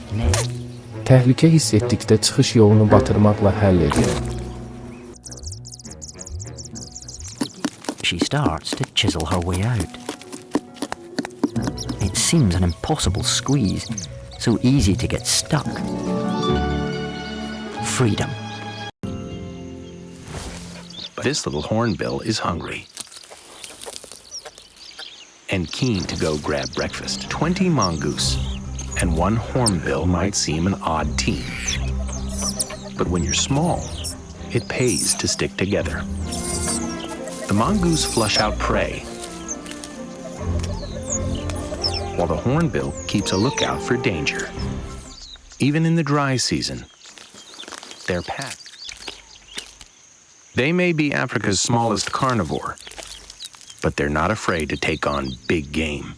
Təhlükə hiss etdikdə çıxış yolunu batırmaqla həll edir. She starts to chisel her way out. It seems an impossible squeeze, so easy to get stuck. Freedom. This little hornbill is hungry and keen to go grab breakfast. 20 mongoose and one hornbill might seem an odd team. But when you're small, it pays to stick together. The mongoose flush out prey, while the hornbill keeps a lookout for danger. Even in the dry season, they're packed. They may be Africa's smallest carnivore, but they're not afraid to take on big game.